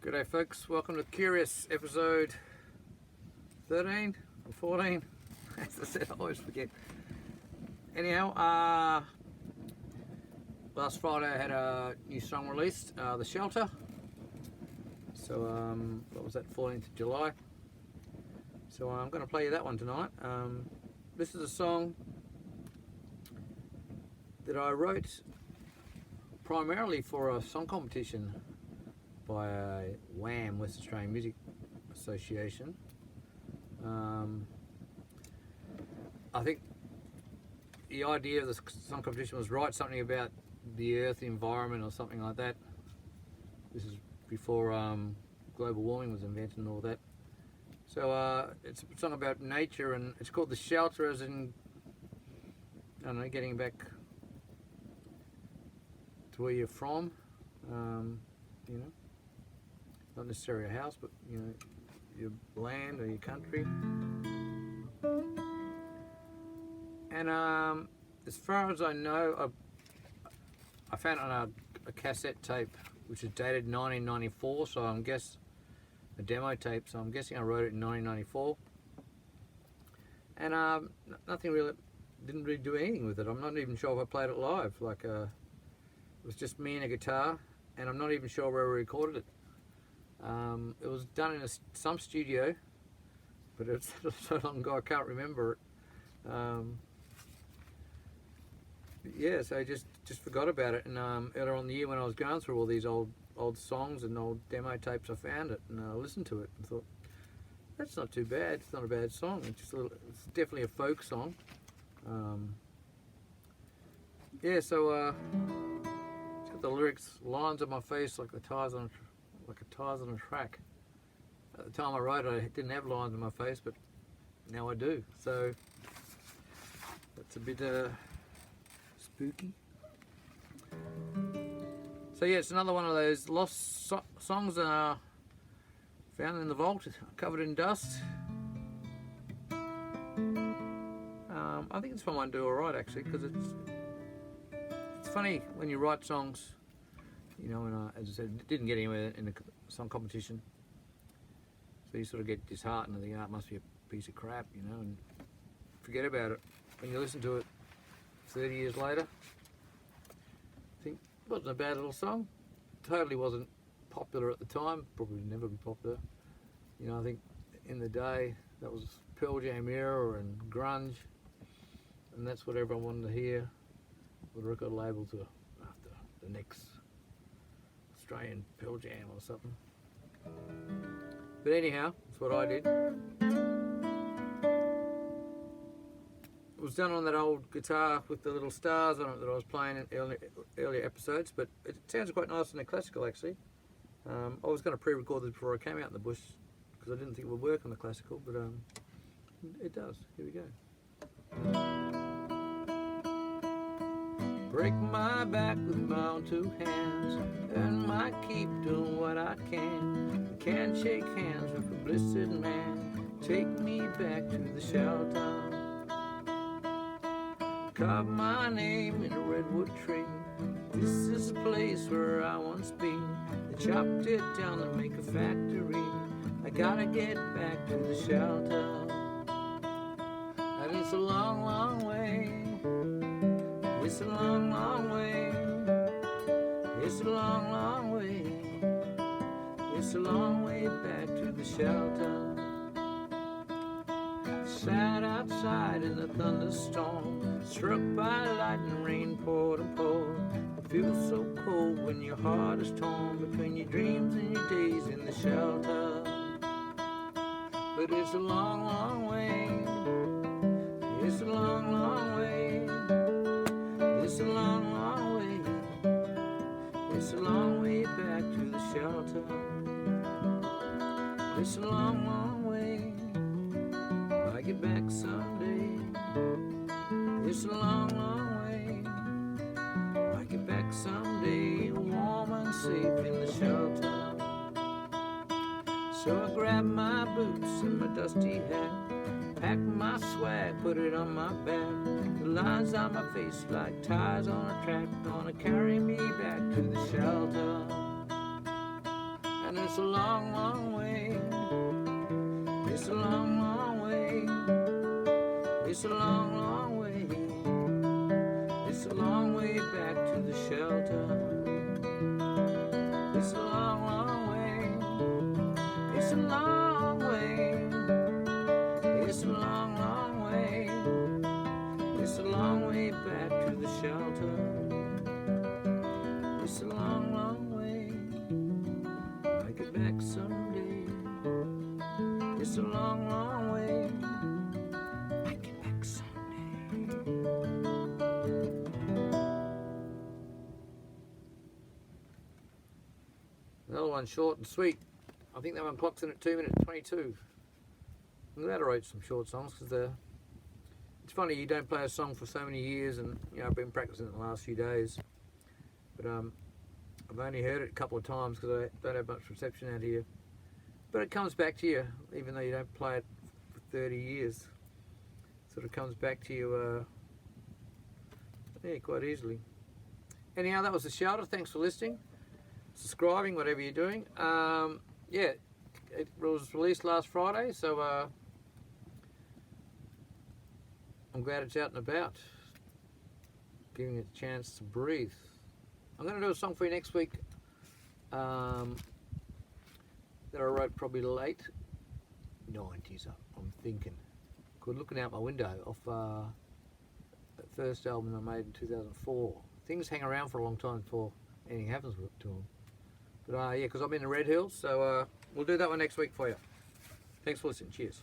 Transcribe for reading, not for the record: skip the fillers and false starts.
G'day folks, welcome to Curious episode 13 or 14. As I said, I always forget. Anyhow, last Friday I had a new song released, The Shelter. So, what was that, 14th of July. So I'm going to play you that one tonight. This is a song that I wrote primarily for a song competition by WAM, West Australian Music Association. I think the idea of the song competition was write something about the earth, the environment or something like that. This is before global warming was invented and all that. So it's a song about nature, and it's called The Shelter, as in, I don't know, getting back to where you're from, you know. Not necessarily a house, but you know, your land or your country. And as far as I know, I found it on a cassette tape, which is dated 1994. So I'm guess a demo tape. So I'm guessing I wrote it in 1994. And nothing really, didn't really do anything with it. I'm not even sure if I played it live. Like it was just me and a guitar, and I'm not even sure where we recorded it. It was done in some studio, but it's so long ago I can't remember it. Yeah, so I just forgot about it. And earlier on in the year, when I was going through all these old songs and old demo tapes, I found it and I listened to it and thought, that's not too bad. It's not a bad song. It's it's definitely a folk song. Yeah, so it's got the lyrics: lines on my face like a tires on a track. At the time I wrote it, I didn't have lines on my face, but now I do. So that's a bit spooky. So yeah, it's another one of those lost songs found in the vault, covered in dust. I think it's one I do alright actually, because it's funny when you write songs. You know, and as I said, didn't get anywhere in the song competition. So you sort of get disheartened and think, oh, it must be a piece of crap, you know, and forget about it. When you listen to it 30 years later, I think it wasn't a bad little song. Totally wasn't popular at the time, probably never be popular. You know, I think in the day, that was Pearl Jam era and grunge, and that's what everyone wanted to hear. The record labels were after the next Australian Pearl Jam or something. But anyhow, that's what I did. It was done on that old guitar with the little stars on it that I was playing in earlier episodes, but it sounds quite nice in the classical actually. I was going to pre-record this before I came out in the bush because I didn't think it would work on the classical, but it does. Here we go. Break my back with my own two hands, earn my keep doing what I can. Can't shake hands with a blistered man. Take me back to the shelter. Carve my name in a redwood tree. This is a place where I once been. They chopped it down to make a factory. I gotta get back to the shelter. And it's a long, long way. It's a long, long way. It's a long, long way. It's a long way back to the shelter. Sat outside in the thunderstorm, struck by lightning, rain poured and poured. It feels so cold when your heart is torn between your dreams and your days in the shelter. But it's a long, long way. It's a long, long way. It's a long, long way. It's a long way back to the shelter. It's a long, long way. I'll get back someday. It's a long, long way. I'll get back someday, warm and safe in the shelter. So I grabbed my boots and my dusty hat, packed my swag, put it on my back. The lines on my face like tires on a track, gonna carry me back to the shelter. And it's a long, long way. It's a long, long way. It's a long, long way. It's a long way back to the shelter. It's a long, long way. It's a long way. It's a long, long way. It's a long way back to the shelter. It's a long, long way. Make it back someday. It's a long, long way. Make it back someday. Another one, short and sweet. I think that one clocks in at 2 minutes 22. I'm glad I wrote some short songs because it's funny you don't play a song for so many years, and you know I've been practicing it the last few days, but I've only heard it a couple of times because I don't have much reception out here. But it comes back to you, even though you don't play it for 30 years. Sort of comes back to you, yeah, quite easily. Anyhow, that was The Shelter. Thanks for listening, subscribing, whatever you're doing. Yeah, it was released last Friday, so I'm glad it's out and about, giving it a chance to breathe. I'm going to do a song for you next week that I wrote probably late 90s, I'm thinking. Good, looking out my window off that first album I made in 2004. Things hang around for a long time before anything happens to them. But yeah, because I'm in the Red Hills, so we'll do that one next week for you. Thanks for listening. Cheers.